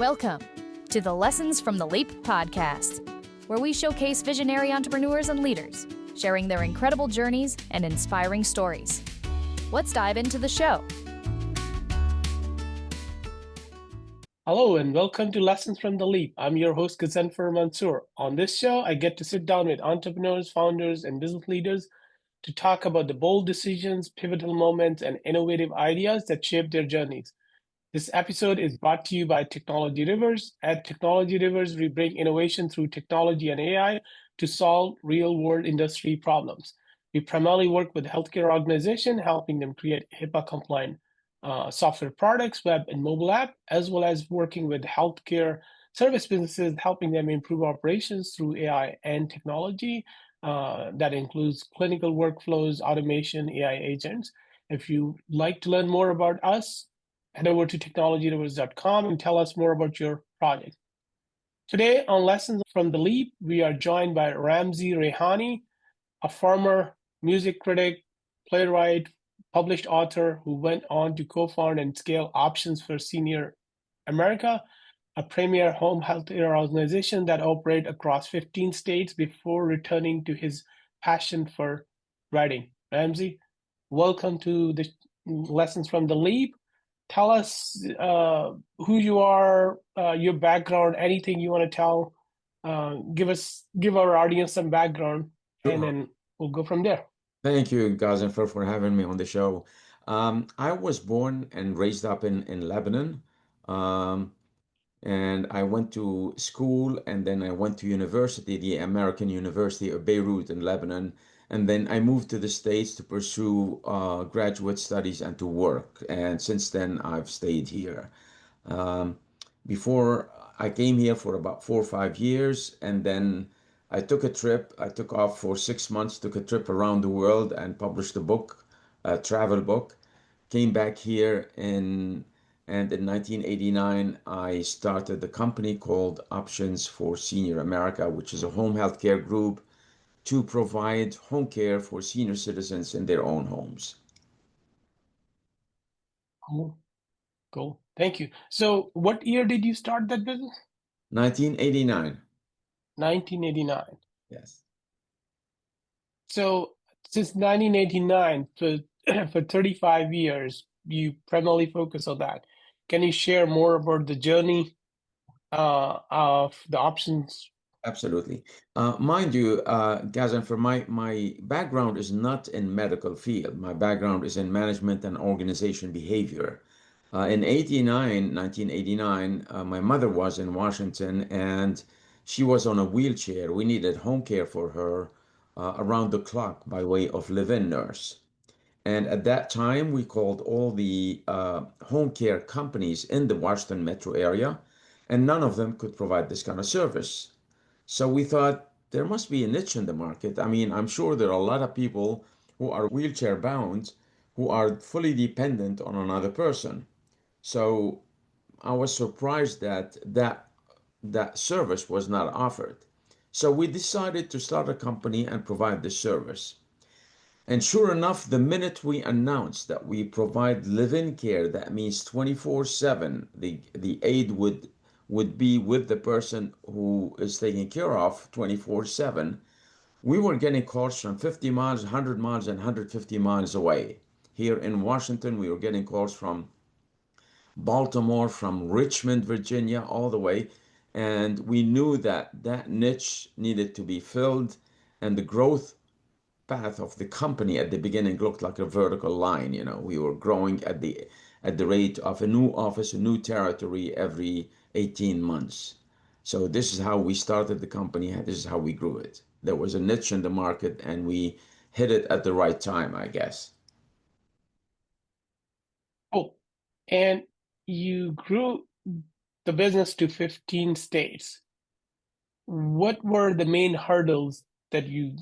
Welcome to the Lessons from the Leap podcast, where we showcase visionary entrepreneurs and leaders, sharing their incredible journeys and inspiring stories. Let's dive into the show. Hello and welcome to Lessons from the Leap. I'm your host, Gazanfer Mansoor. On this show, I get to sit down with entrepreneurs, founders, and business leaders to talk about the bold decisions, pivotal moments, and innovative ideas that shape their journeys. This episode is brought to you by Technology Rivers. At Technology Rivers, we bring innovation through technology and AI to solve real-world industry problems. We primarily work with healthcare organizations, helping them create HIPAA-compliant software products, web and mobile app, as well as working with healthcare service businesses, helping them improve operations through AI and technology. That includes clinical workflows, automation, AI agents. If you'd like to learn more about us, head over to technologyrivers.com and tell us more about your project. Today on Lessons from the Leap, we are joined by Ramzi Rihani, a former music critic, playwright, published author who went on to co-found and scale Options for Senior America, a premier home health care organization that operates across 15 states before returning to his passion for writing. Ramzi, welcome to the Lessons from the Leap. Tell us who you are, your background, anything you want to tell. Give our audience some background, and then we'll go from there. Thank you, Gazenfer, for having me on the show. I was born and raised up in Lebanon, and I went to school, and then I went to university, the American University of Beirut in Lebanon, and then I moved to the States to pursue graduate studies and to work. And since then, I've stayed here. Before I came here for about 4 or 5 years, and then I took a trip. I took off for 6 months, took a trip around the world and published a book, a travel book. Came back here and in 1989, I started a company called Options for Senior America, which is a home health care group to provide home care for senior citizens in their own homes. Cool. Thank you. So what year did you start that business? 1989. 1989. Yes. So since 1989, for 35 years, you primarily focus on that. Can you share more about the journey of the options? Absolutely. Mind you, Gazan, for my background is not in medical field. My background is in management and organization behavior. In 1989, my mother was in Washington and she was on a wheelchair. We needed home care for her around the clock by way of live-in nurse. And at that time, we called all the home care companies in the Washington metro area, and none of them could provide this kind of service. So we thought there must be a niche in the market. I mean, I'm sure there are a lot of people who are wheelchair bound who are fully dependent on another person. So I was surprised that that service was not offered. So we decided to start a company and provide this service. And sure enough, the minute we announced that we provide live-in care, that means 24/7, the aid would be with the person who is taken care of 24/7. We were getting calls from 50 miles, 100 miles, and 150 miles away. Here in Washington, we were getting calls from Baltimore, from Richmond, Virginia, all the way. And we knew that that niche needed to be filled, and the growth path of the company at the beginning looked like a vertical line. You know, we were growing at the rate of a new office, a new territory every 18 months. So this is how we started the company. This is how we grew it. There was a niche in the market, and we hit it at the right time, I guess. Oh, and you grew the business to 15 states. What were the main hurdles that you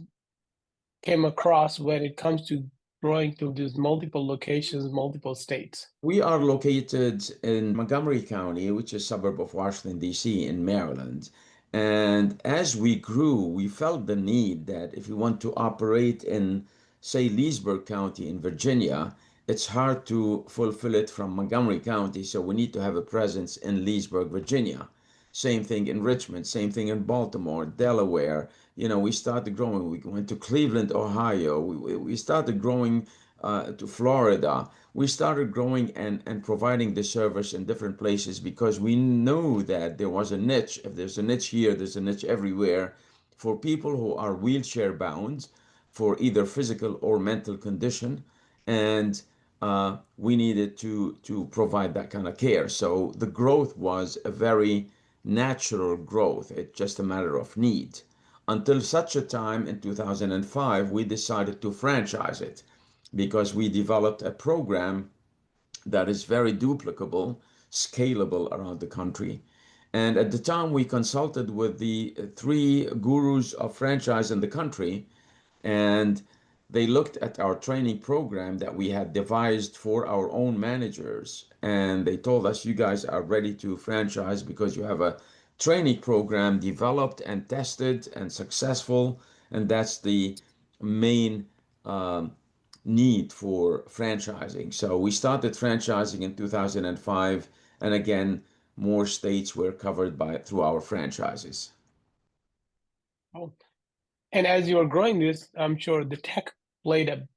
came across when it comes to growing to these multiple locations, multiple states? We are located in Montgomery County, which is a suburb of Washington, D.C., in Maryland. And as we grew, we felt the need that if we want to operate in, say, Leesburg County in Virginia, it's hard to fulfill it from Montgomery County, so we need to have a presence in Leesburg, Virginia. Same thing in Richmond, same thing in Baltimore, Delaware. We started growing. We went to Cleveland, Ohio. We started growing to Florida. We started growing and providing the service in different places because we knew that there was a niche. If there's a niche here, there's a niche everywhere for people who are wheelchair bound for either physical or mental condition. And we needed to provide that kind of care. So the growth was a very natural growth. It's just a matter of need. Until such a time in 2005, we decided to franchise it because we developed a program that is very duplicable, scalable around the country. And at the time, we consulted with the three gurus of franchise in the country, and they looked at our training program that we had devised for our own managers. And they told us, you guys are ready to franchise because you have a training program developed and tested and successful. And that's the main need for franchising. So we started franchising in 2005. And again, more states were covered by through our franchises. Oh, and as you were growing this, I'm sure the tech played a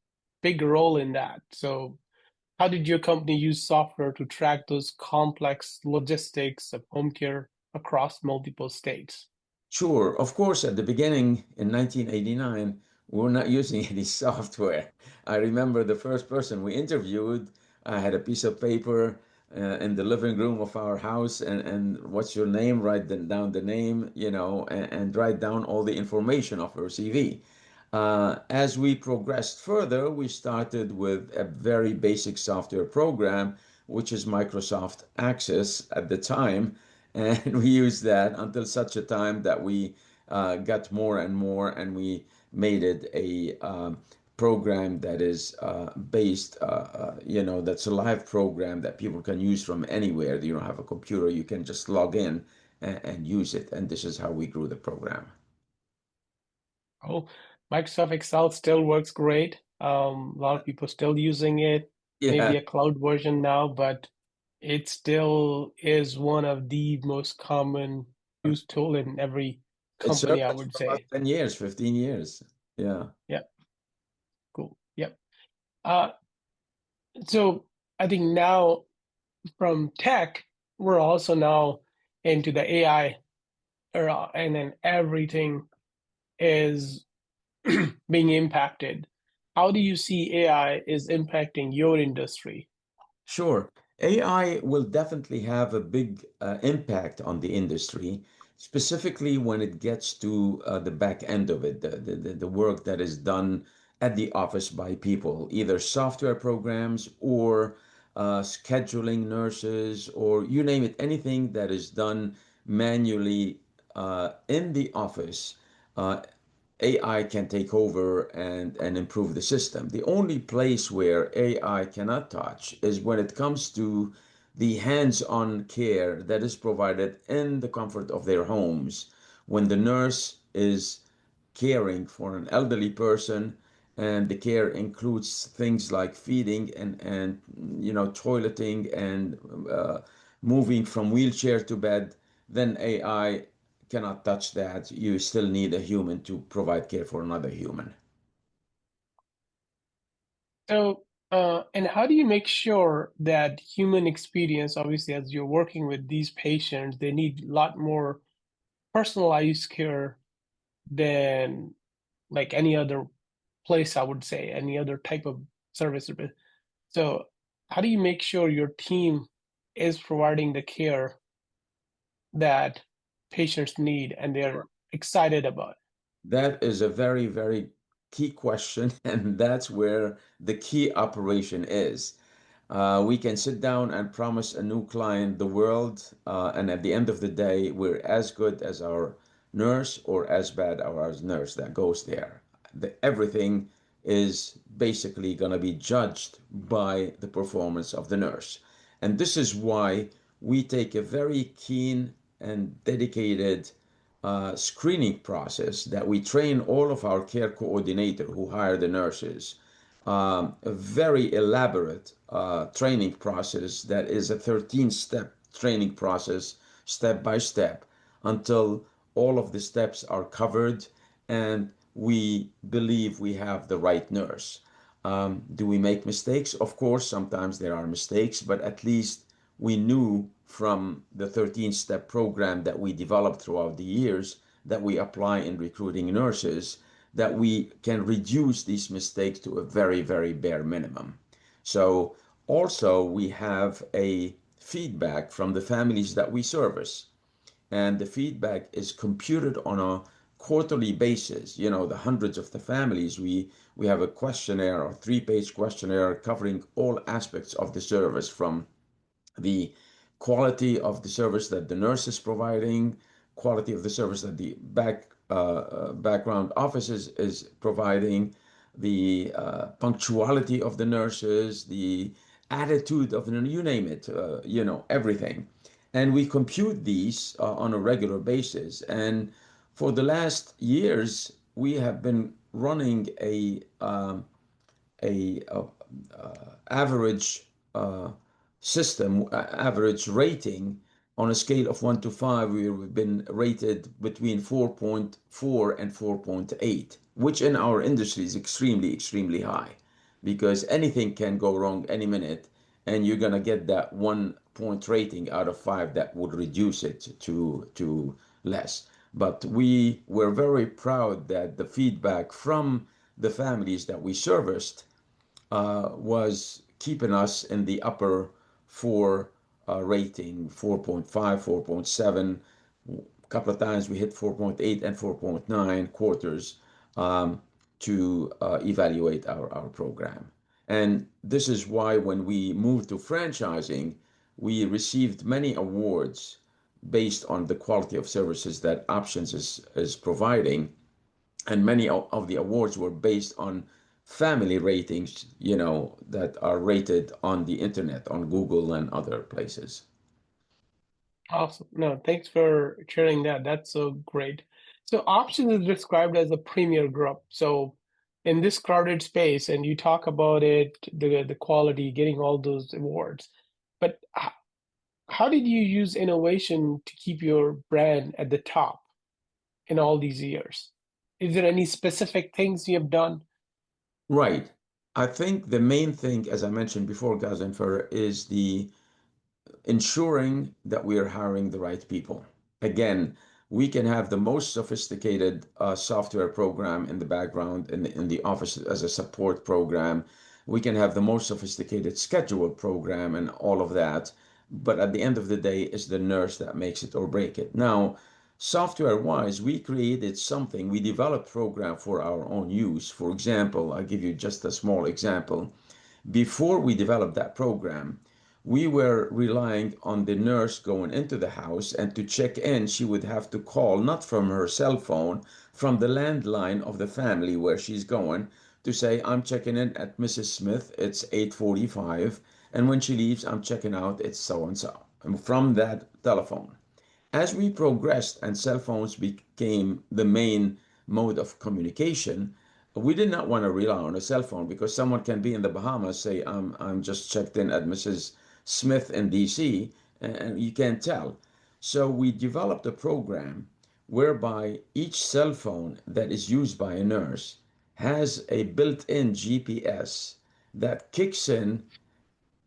big role in that. So how did your company use software to track those complex logistics of home care across multiple states? Sure. Of course, at the beginning in 1989, we were not using any software. I remember the first person we interviewed, I had a piece of paper in the living room of our house, and what's your name? Write down the name, and write down all the information of her CV. As we progressed further, we started with a very basic software program, which is Microsoft Access at the time. And we used that until such a time that we got more and more, and we made it a program that is based, that's a live program that people can use from anywhere. You don't have a computer, you can just log in and use it. And this is how we grew the program. Oh, Microsoft Excel still works great. A lot of people still using it, Yeah, maybe a cloud version now, but it still is one of the most common used tool in every it served company, I us would for about say. 10 years, 15 years. Yeah. Yeah, cool. Yep. Uh, so I think now from tech, we're also now into the AI era, and then everything is being impacted. How do you see AI is impacting your industry? Sure. AI will definitely have a big impact on the industry, specifically when it gets to the back end of it, the work that is done at the office by people, either software programs or scheduling nurses, or you name it, anything that is done manually in the office. Uh, AI can take over and improve the system. The only place where AI cannot touch is when it comes to the hands-on care that is provided in the comfort of their homes. When the nurse is caring for an elderly person, and the care includes things like feeding and toileting and moving from wheelchair to bed, then AI cannot touch that. You still need a human to provide care for another human. So, and how do you make sure that human experience, obviously, as you're working with these patients, they need a lot more personalized care than like any other place, I would say, any other type of service. So, how do you make sure your team is providing the care that patients need and they're excited about? That is a very, very key question, and that's where the key operation is. We can sit down and promise a new client the world, and at the end of the day, we're as good as our nurse or as bad as our nurse that goes there. Everything is basically going to be judged by the performance of the nurse. And this is why we take a very keen and dedicated screening process that we train all of our care coordinator who hire the nurses a very elaborate training process that is a 13-step training process, step by step, until all of the steps are covered and we believe we have the right nurse. Do we make mistakes? Of course, sometimes there are mistakes, but at least we knew from the 13-step program that we developed throughout the years that we apply in recruiting nurses, that we can reduce these mistakes to a very, very bare minimum. So also we have a feedback from the families that we service, and the feedback is computed on a quarterly basis. You know, the hundreds of the families, we have a questionnaire, or 3-page questionnaire covering all aspects of the service, from the quality of the service that the nurse is providing, quality of the service that the background office is providing, the punctuality of the nurses, the attitude of the, you name it, everything. And we compute these on a regular basis. And for the last years, we have been running a average system, average rating on a scale of 1 to 5. We've been rated between 4.4 and 4.8, which in our industry is extremely, extremely high, because anything can go wrong any minute, and you're going to get that 1 point rating out of 5 that would reduce it to less. But we were very proud that the feedback from the families that we serviced was keeping us in the upper 4 rating, 4.5, 4.7. A couple of times we hit 4.8 and 4.9 quarters to evaluate our program. And this is why when we moved to franchising, we received many awards based on the quality of services that Options is providing. And many of the awards were based on family ratings, that are rated on the internet, on Google and other places. Awesome. No, thanks for sharing that. That's so great. So Options is described as a premier group. So in this crowded space, and you talk about it, the quality, getting all those awards, but how did you use innovation to keep your brand at the top in all these years? Is there any specific things you have done? Right. I think the main thing, as I mentioned before, Gazenfer, is the ensuring that we are hiring the right people. Again, we can have the most sophisticated software program in the background in the office as a support program. We can have the most sophisticated schedule program and all of that. But at the end of the day, it's the nurse that makes it or break it. Now, software wise, we created something, we developed program for our own use. For example, I'll give you just a small example. Before we developed that program, we were relying on the nurse going into the house, and to check in, she would have to call not from her cell phone, from the landline of the family where she's going, to say, I'm checking in at Mrs. Smith, it's 8:45, and when she leaves, I'm checking out, it's so and so, and from that telephone. As we progressed and cell phones became the main mode of communication, we did not want to rely on a cell phone, because someone can be in the Bahamas, say, I'm just checked in at Mrs. Smith in DC, and you can't tell. So we developed a program whereby each cell phone that is used by a nurse has a built-in GPS that kicks in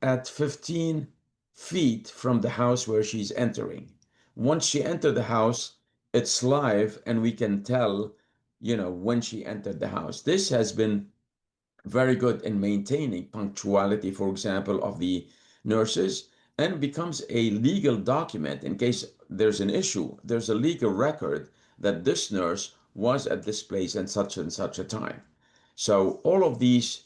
at 15 feet from the house where she's entering. Once she entered the house, it's live, and we can tell, when she entered the house. This has been very good in maintaining punctuality, for example, of the nurses, and becomes a legal document in case there's an issue. There's a legal record that this nurse was at this place and such a time. So all of these,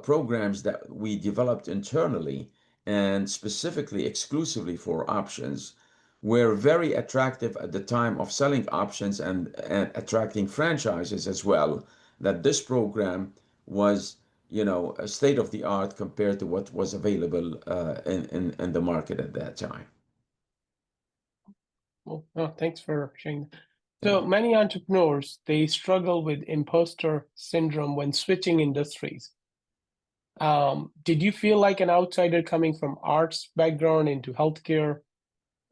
programs that we developed internally and specifically exclusively for Options were very attractive at the time of selling Options, and attracting franchises as well, that this program was, a state of the art compared to what was available in the market at that time. Well, no, thanks for sharing. Yeah. So many entrepreneurs, they struggle with imposter syndrome when switching industries. Did you feel like an outsider coming from arts background into healthcare,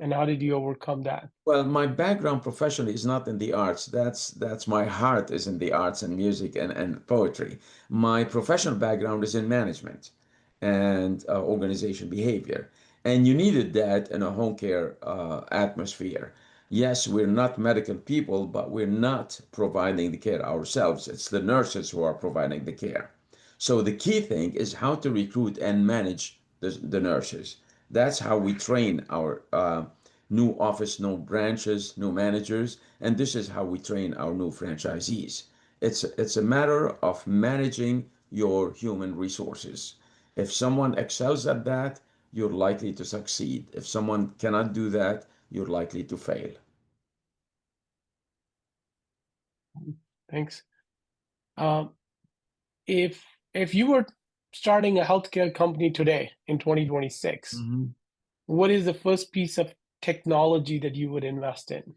and how did you overcome that? Well, my background professionally is not in the arts. That's my heart is in the arts and music and poetry. My professional background is in management and organization behavior. And you needed that in a home care atmosphere. Yes, we're not medical people, but we're not providing the care ourselves. It's the nurses who are providing the care. So the key thing is how to recruit and manage the nurses. That's how we train our new office, new branches, new managers, and this is how we train our new franchisees. It's a matter of managing your human resources. If someone excels at that, you're likely to succeed. If someone cannot do that, you're likely to fail. Thanks. Um, if if you were starting a healthcare company today in 2026, Mhm. what is the first piece of technology that you would invest in?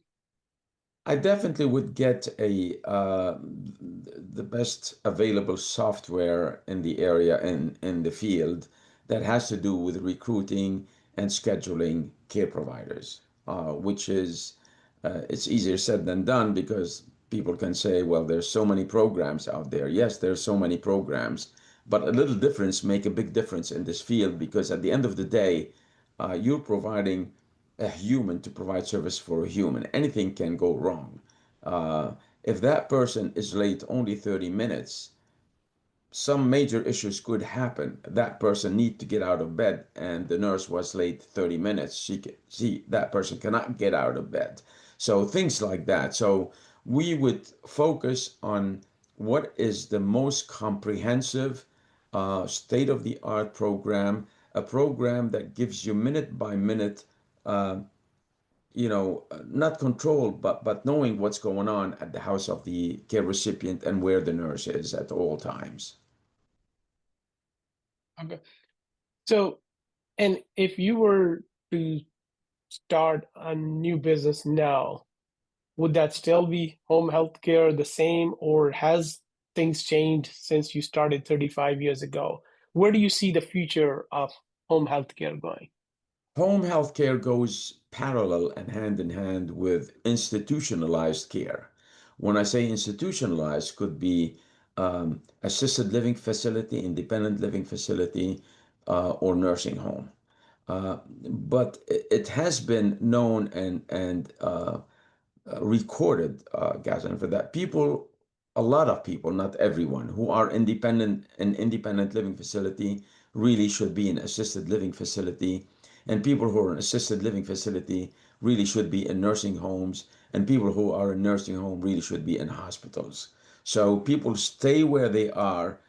I definitely would get the best available software in the area in the field that has to do with recruiting and scheduling care providers, which is it's easier said than done because people can say, well, there's so many programs out there. Yes, there's so many programs, but a little difference make a big difference in this field because at the end of the day, you're providing a human to provide service for a human. Anything can go wrong. Uh, if that person is late only 30 minutes, some major issues could happen. That person need to get out of bed, and the nurse was late 30 minutes. That person cannot get out of bed. So things like that. So we would focus on what is the most comprehensive, state-of-the-art program, a program that gives you minute by minute uh, not control, but knowing what's going on at the house of the care recipient and where the nurse is at all times. Okay. So, and if you were to start a new business now, would that still be home healthcare the same, or has things changed since you started 35 years ago? Where do you see the future of home healthcare going? Home health care goes parallel and hand in hand with institutionalized care. When I say institutionalized, could be assisted living facility, independent living facility, or nursing home. But it has been known and recorded, Gazan, for that a lot of people, not everyone, who are independent in independent living facility really should be in assisted living facility, and people who are in assisted living facility really should be in nursing homes, and people who are in nursing home really should be in hospitals. So people stay where they are,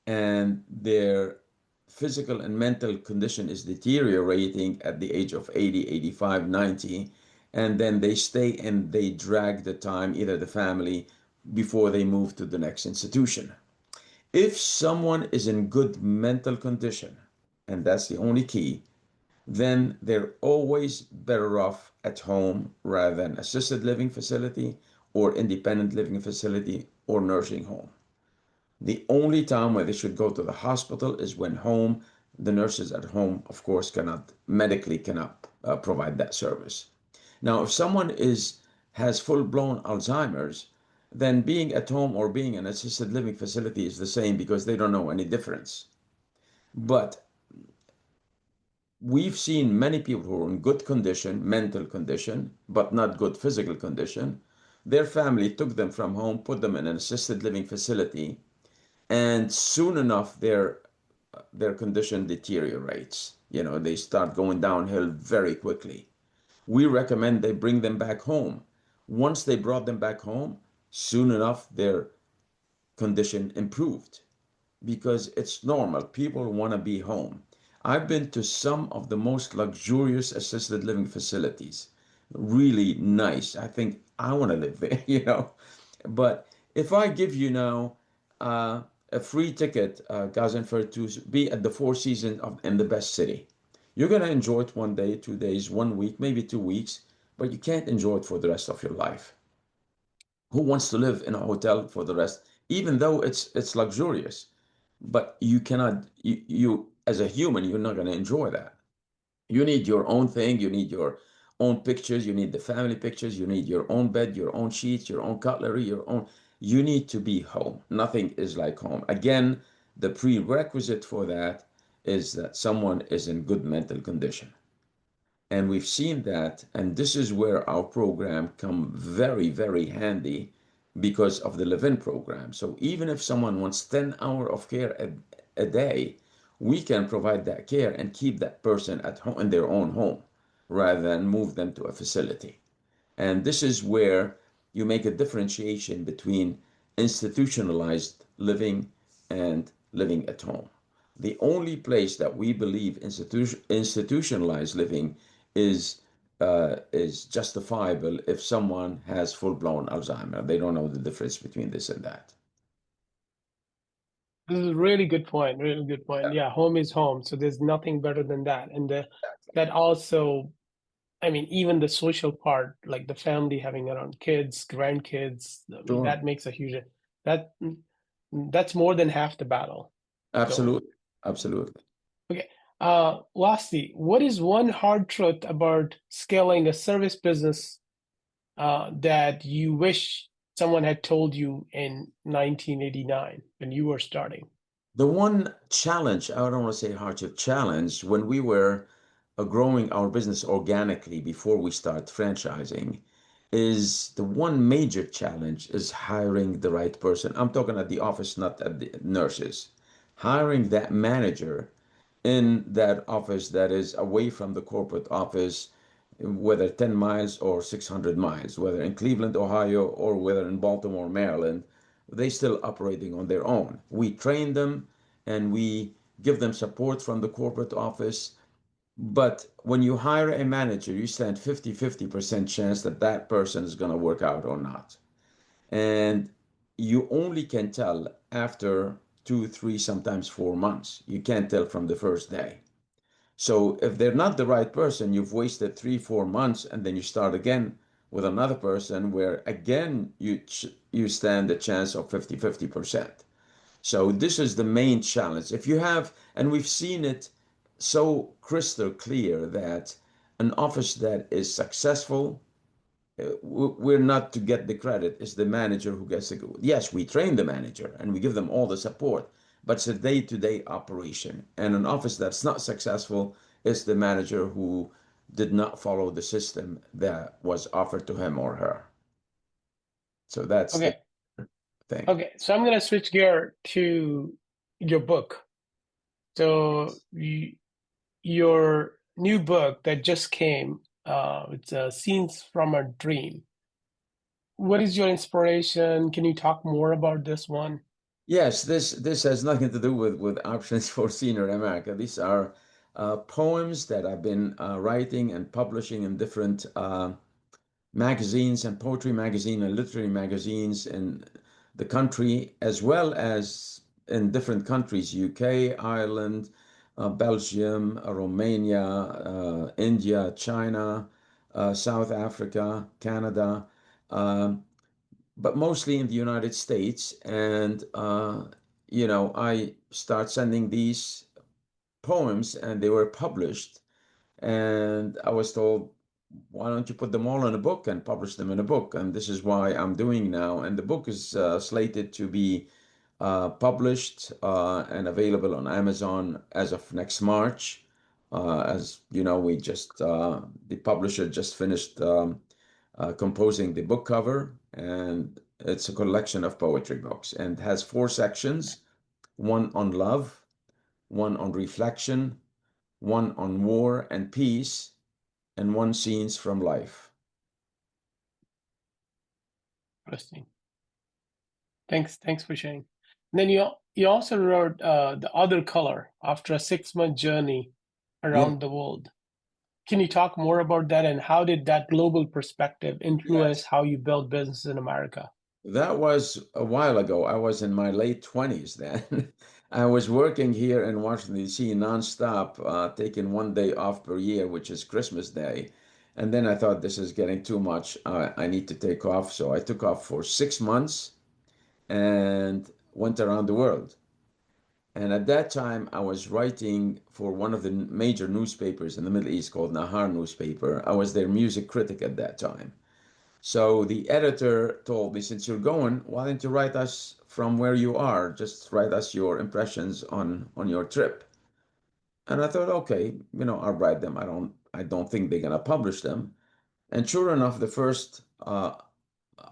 and their physical and mental condition is deteriorating at the age of 80, 85, 90, and then they stay and they drag the time, either the family, before they move to the next institution. If someone is in good mental condition, and that's the only key, then they're always better off at home rather than assisted living facility or independent living facility or nursing home. The only time where they should go to the hospital is when the nurses at home, of course, cannot provide that service. Now, if someone has full-blown Alzheimer's, then being at home or being in an assisted living facility is the same because they don't know any difference. But we've seen many people who are in good condition, mental condition, but not good physical condition. Their family took them from home, put them in an assisted living facility, and soon enough their condition deteriorates. They start going downhill very quickly. We recommend they bring them back home. Once they brought them back home, soon enough their condition improved because it's normal. People want to be home. I've been to some of the most luxurious assisted living facilities. Really nice. I think I want to live there. But if I give you now a free ticket, Gazenfer, to be at the Four Seasons in the best city, you're going to enjoy it 1 day, 2 days, 1 week, maybe 2 weeks, but you can't enjoy it for the rest of your life. Who wants to live in a hotel for the rest, even though it's luxurious? but you cannot, you as a human, you're not going to enjoy that. You need your own thing. You need your own pictures. You need the family pictures. You need your own bed, your own sheets, your own cutlery, your own. You need to be home. Nothing is like home. Again, the prerequisite for that is that someone is in good mental condition. And we've seen that, and this is where our program come very, very handy because of the live-in program. So even if someone wants 10 hours of care a day, we can provide that care and keep that person at home in their own home rather than move them to a facility. And this is where you make a differentiation between institutionalized living and living at home. The only place that we believe institutionalized living is justifiable if someone has full-blown Alzheimer. They don't know the difference between this and that. This is a really good point. Really good point. Yeah, home is home. So there's nothing better than that. And that also, I mean, even the social part, like the family having around kids, grandkids, I mean, Sure. that makes a huge that that's more than half the battle. So Absolutely. Absolutely. okay. Lastly, what is one hard truth about scaling a service business that you wish someone had told you in 1989 when you were starting? The one challenge, I don't want to say hardship, challenge, when we were growing our business organically before we start franchising, is the one major challenge is hiring the right person. I'm talking at the office, not at the nurses. Hiring that manager in that office that is away from the corporate office, whether 10 miles or 600 miles, whether in Cleveland, Ohio, or whether in Baltimore, Maryland, they still operating on their own. We train them and we give them support from the corporate office. But when you hire a manager, you stand 50% chance that that person is going to work out or not. And you only can tell after 2, 3, sometimes 4 months. You can't tell from the first day. So if they're not the right person, you've wasted 3, 4 months, and then you start again with another person where again you stand a chance of 50%. So this is the main challenge. If you have, and we've seen it so crystal clear that an office that is successful, we're not to get the credit. It's the manager who gets the. Yes, we train the manager and we give them all the support, but it's a day-to-day operation. And an office that's not successful is the manager who did not follow the system that was offered to him or her. So that's the Okay. thing. Okay. So I'm going to switch gear to your book. So your new book that just came, it's Scenes from a Dream. What is your inspiration? Can you talk more about this one? Yes, this has nothing to do with options for senior America. These are poems that I've been writing and publishing in different magazines and poetry magazine and literary magazines in the country, as well as in different countries, UK, Ireland, Belgium, Romania, India, China, South Africa, Canada. Um, but mostly in the United States. And, I start sending these poems and they were published. And I was told, why don't you put them all in a book and publish them in a book? And this is why I'm doing now. And the book is slated to be published and available on Amazon as of next March. As you know, the publisher just finished composing the book cover, and it's a collection of poetry books and has 4 sections: one on love, one on reflection, one on war and peace, and one scenes from life. Interesting. Thanks for sharing. And then you also wrote The Other Color after a 6-month journey Yeah. around the world. Can you talk more about that and how did that global perspective influence Yes. how you build business in America? That was a while ago. I was in my late 20s then. I was working here in Washington, D.C. nonstop, taking one day off per year, which is Christmas Day. And then I thought, this is getting too much. I need to take off. So I took off for 6 months and went around the world. And at that time, I was writing for one of the major newspapers in the Middle East called Nahar newspaper. I was their music critic at that time. So the editor told me, since you're going, why don't you write us from where you are? Just write us your impressions on your trip. And I thought, okay, I'll write them. I don't think they're gonna publish them. And sure enough, the first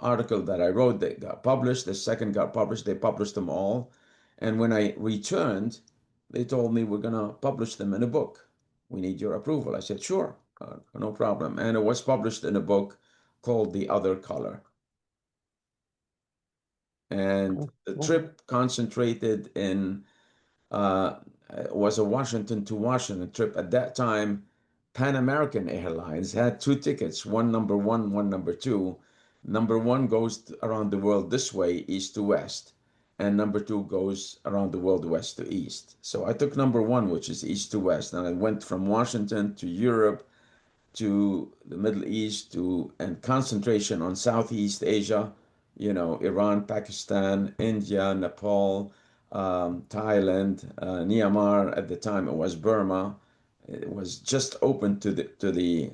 article that I wrote, they got published. The second got published. They published them all. And when I returned, they told me, we're gonna publish them in a book. We need your approval. I said, sure, no problem. And it was published in a book called The Other Color. And Cool. the Cool. trip concentrated in was a Washington to Washington trip. At that time, Pan American Airlines had two tickets, one number one, one number two. Number one goes around the world this way, east to west, and number two goes around the world west to east. So I took number one, which is east to west, and I went from Washington to Europe to the Middle East and concentration on Southeast Asia, Iran, Pakistan, India, Nepal, Thailand, Myanmar. At the time it was Burma. It was just open to the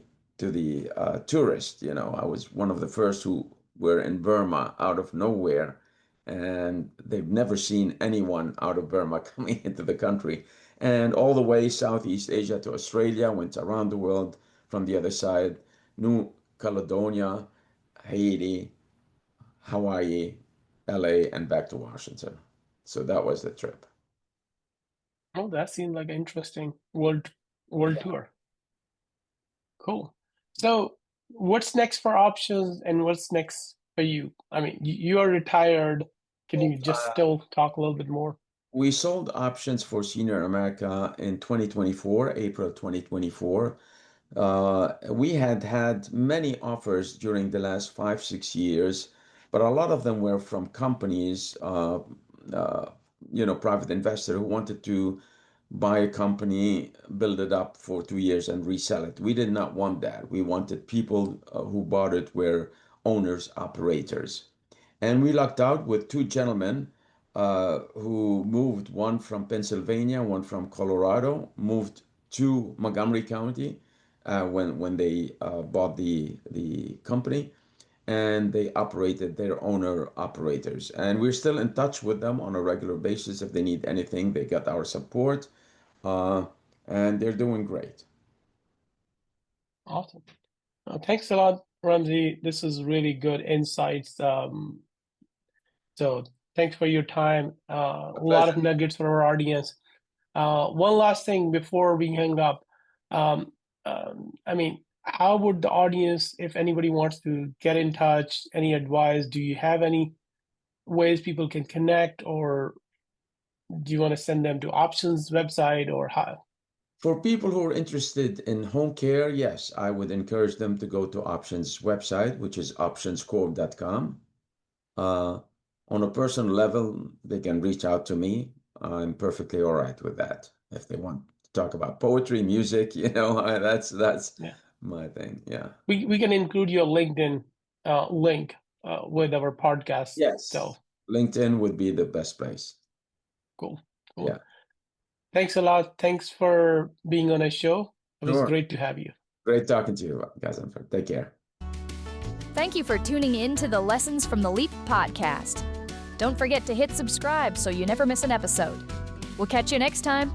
tourist. I was one of the first who were in Burma out of nowhere, and they've never seen anyone out of Burma coming into the country. And all the way Southeast Asia to Australia, went around the world from the other side, New Caledonia, Haiti, Hawaii, LA, and back to Washington. So that was the trip. Oh, that seemed like an interesting world tour. Cool. So what's next for options and what's next for you? I mean, you are retired. Can you just still talk a little bit more? We sold options for Senior America in 2024, April 2024. We had many offers during the last 5, 6 years, but a lot of them were from companies, private investor who wanted to buy a company, build it up for 2 years and resell it. We did not want that. We wanted people who bought it were owners, operators. And we lucked out with two gentlemen who moved, one from Pennsylvania, one from Colorado, moved to Montgomery County when they bought the company, and they operated their owner operators. And we're still in touch with them on a regular basis. If they need anything, they got our support, and they're doing great. Awesome. Thanks a lot, Ramzi. This is really good insights. So thanks for your time. A lot of nuggets for our audience. One last thing before we hang up. I mean, how would the audience, if anybody wants to get in touch, any advice, do you have any ways people can connect, or do you want to send them to Options website, or how? For people who are interested in home care, yes, I would encourage them to go to Options website, which is optionscorp.com. On a personal level, they can reach out to me. I'm perfectly all right with that. If they want to talk about poetry, music, that's Yeah. my thing. Yeah. We can include your LinkedIn link with our podcast. Yes. So LinkedIn would be the best place. cool. Yeah. Thanks a lot. Thanks for being on a show. It was Sure. great to have you. Great talking to you, guys. Take care. Thank you for tuning in to the Lessons from the Leap podcast. Don't forget to hit subscribe so you never miss an episode. We'll catch you next time.